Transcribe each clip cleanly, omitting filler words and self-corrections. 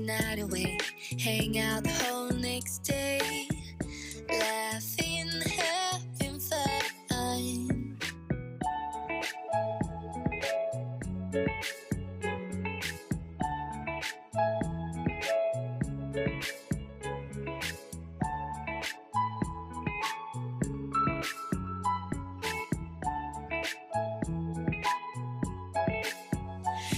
night away, hang out the whole next day, laughing, having fun.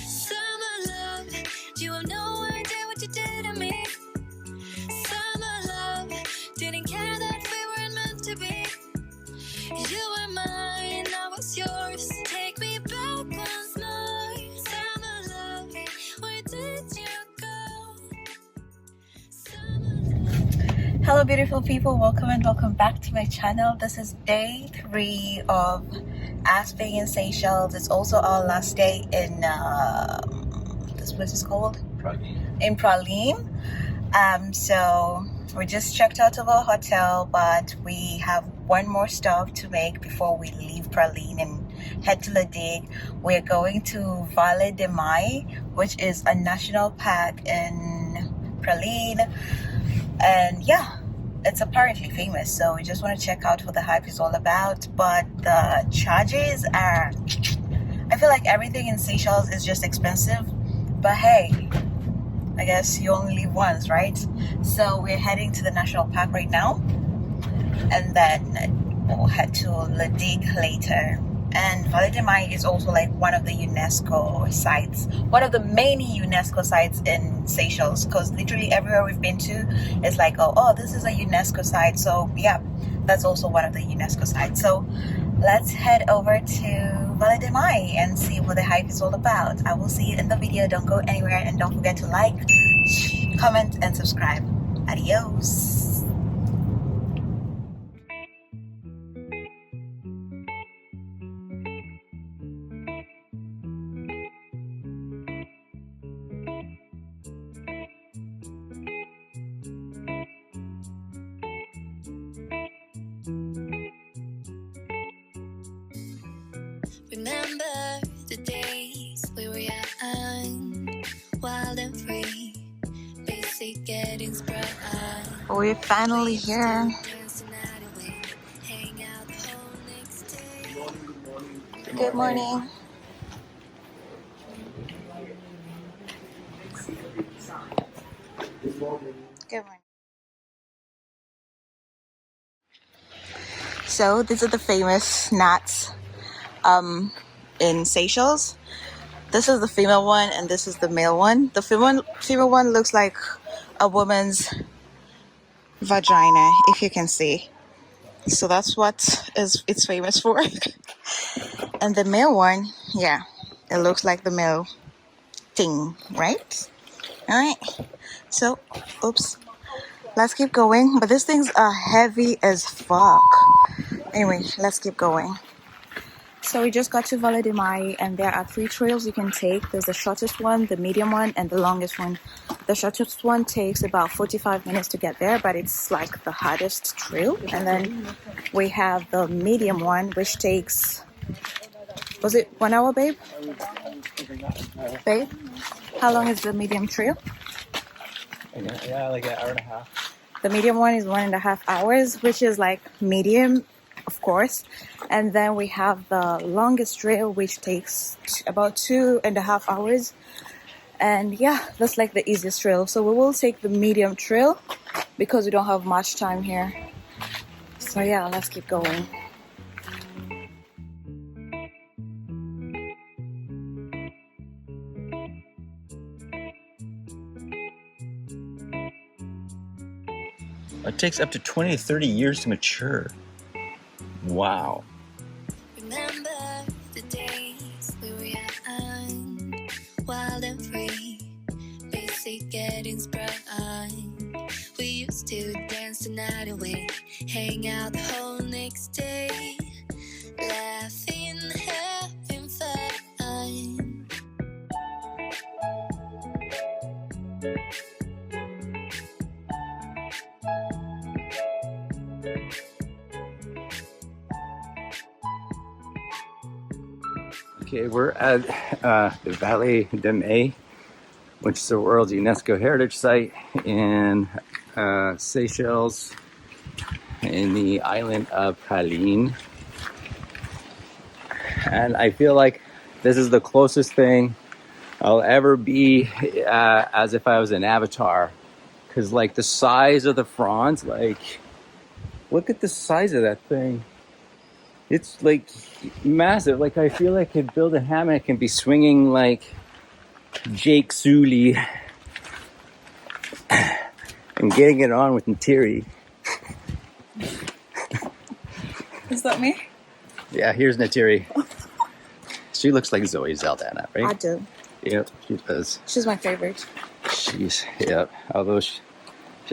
Summer love, you have no idea what you did to me. Summer love, didn't care that we weren't meant to be. You were mine, I was yours. Take me back once more. Summer love, where did you go? Hello beautiful people, welcome and welcome back to my channel. This is day 3 of us being in Seychelles. It's also our last day in this place is called Praslin. In Praslin. So we just checked out of our hotel, but we have one more stop to make before we leave Praslin and head to Vallee. We're going to Vallée de Mai, which is a national park in Praslin, and yeah, it's apparently famous, so we just want to check out what the hype is all about. But the charges are, I feel like everything in Seychelles is just expensive, but hey, I guess you only live once, right? So we're heading to the national park right now, and then we'll head to Vallee later. And Vallée de Mai is also like one of the UNESCO sites, one of the many UNESCO sites in Seychelles, because literally everywhere we've been to is like, oh, this is a UNESCO site. So yeah, that's also one of the UNESCO sites. So let's head over to Vallée de Mai and see what the hype is all about. I will see you in the video. Don't go anywhere, and don't forget to like, comment, and subscribe. Adios. Remember the days we were young, wild and free, busy getting sprung. We're finally here. Good morning. Good morning. So these are the famous nuts in Seychelles. This is the female one and this is the male one. The female one looks like a woman's vagina, if you can see. So that's what it's famous for. And the male one, yeah, it looks like the male thing, right? All right. So, oops. Let's keep going. But these things are heavy as fuck. Anyway, let's keep going. So we just got to Vallée de Mai, and there are 3 trails you can take. There's the shortest one, the medium one, and the longest one. The shortest one takes about 45 minutes to get there, but it's like the hardest trail. And then we have the medium one, which takes, was it 1 hour, babe? Babe, how long is the medium trail? Yeah, like an hour and a half. The medium one is 1.5 hours, which is like medium, of course. And then we have the longest trail, which takes about 2.5 hours. And yeah, that's like the easiest trail. So we will take the medium trail because we don't have much time here. So yeah, let's keep going. It takes up to 20 to 30 years to mature. Wow. Remember the days we were young, wild and free, busy getting sprung. We used to dance the night away, hang out the whole next day, laughing, having fun. Okay, we're at the Vallée de Mai, which is a World UNESCO Heritage Site in Seychelles, in the island of Praslin. And I feel like this is the closest thing I'll ever be as if I was an avatar. Because like the size of the fronds, like look at the size of that thing. It's like massive. Like I feel like I could build a hammock and be swinging like Jake Sully and getting it on with Natiri. Is that me? Yeah, here's Natiri. She looks like Zoe Saldana, right? I do. Yep, she does. She's my favorite. Yep. Although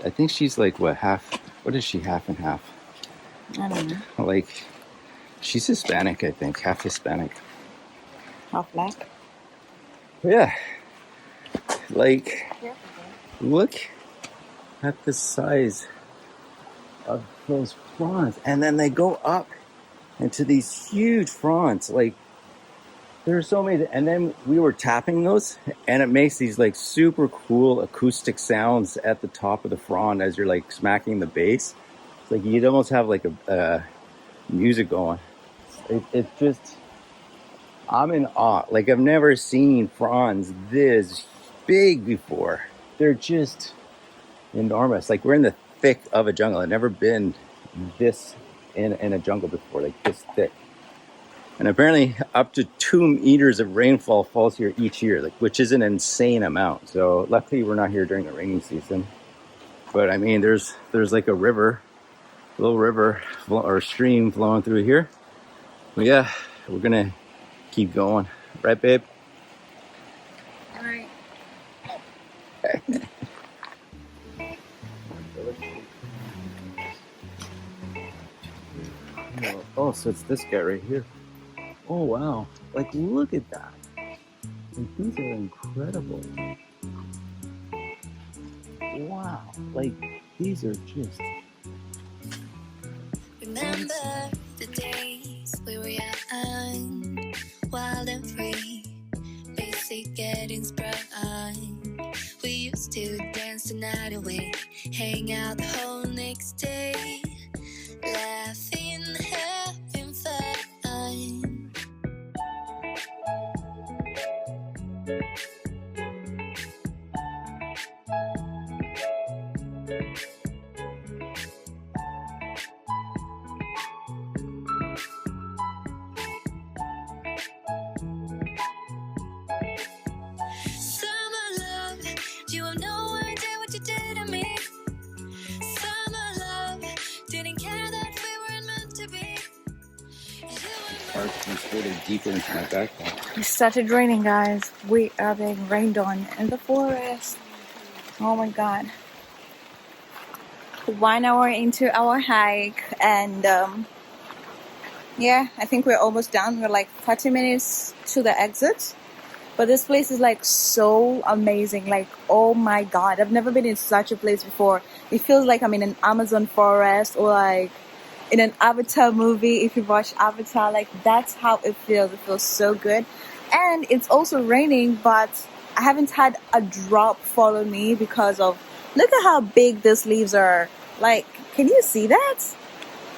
I think she's like what, half? What is she, half and half? I don't know. Like, she's Hispanic, I think, half Hispanic. Half black. Yeah. Like, look at the size of those fronds, and then they go up into these huge fronds. Like, there's so many, and then we were tapping those, and it makes these like super cool acoustic sounds at the top of the frond as you're like smacking the bass. It's like you'd almost have like a music going. It's just, I'm in awe. Like I've never seen fronds this big before. They're just enormous. Like we're in the thick of a jungle. I've never been this in a jungle before, like this thick. And apparently up to 2 meters of rainfall falls here each year, like, which is an insane amount. So luckily we're not here during the rainy season. But I mean, there's like a little river or stream flowing through here. But yeah, we're gonna keep going. Right, babe? All right. Oh, so it's this guy right here. Oh, wow. Like, look at that. Like, these are incredible. Wow. Like, these are just... Remember the days we were young, wild and free, basic getting sprung. We used to dance the night away, hang out the whole next day, laughing, having fun. Really deeper into my backpack. It started raining, guys. We are being rained on in the forest. Oh my god. 1 hour into our hike, and yeah, I think we're almost done. We're like 40 minutes to the exit. But this place is like so amazing. Like, oh my god, I've never been in such a place before. It feels like I'm in an Amazon forest or like in an Avatar movie. If you watch Avatar, like that's how it feels. It feels so good. And it's also raining, but I haven't had a drop follow me because of, look at how big these leaves are. Like, can you see that?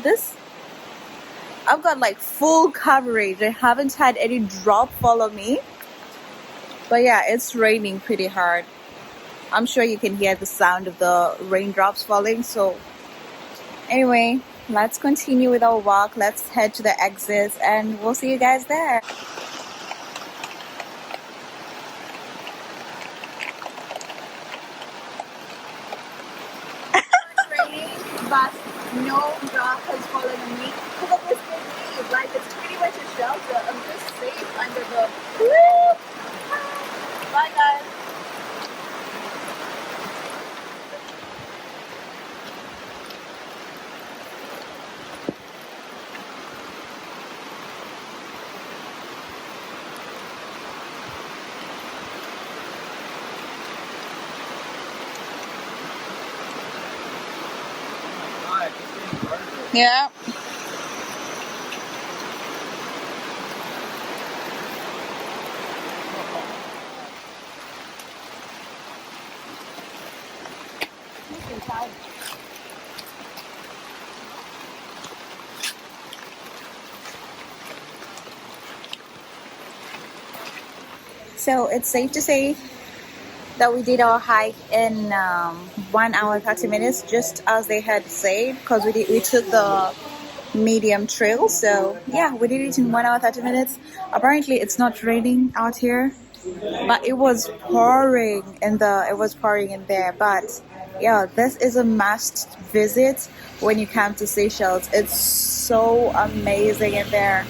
This, I've got like full coverage. I haven't had any drop follow me. But yeah, it's raining pretty hard. I'm sure you can hear the sound of the raindrops falling. So anyway, let's continue with our walk. Let's head to the exits and we'll see you guys there. It's raining, but no drop has fallen on me. Look at this big leaf. Like, it's pretty much a shelter. I'm just safe under the... Bye guys. Yeah. So it's safe to say that we did our hike in 1 hour 30 minutes, just as they had said, because we took the medium trail. So yeah, we did it in 1 hour 30 minutes. Apparently it's not raining out here, but it was pouring in there. But yeah, this is a must visit when you come to Seychelles. It's so amazing in there.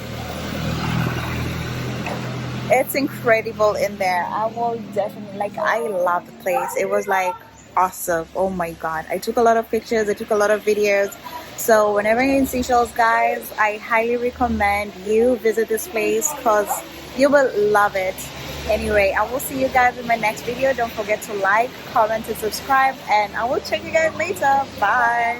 It's incredible in there. I will definitely, like, I love the place. It was like awesome. Oh my god, I took a lot of pictures, I took a lot of videos. So whenever you're in Seychelles, guys, I highly recommend you visit this place because you will love it. Anyway, I will see you guys in my next video. Don't forget to like, comment, and subscribe, and I will check you guys later. Bye.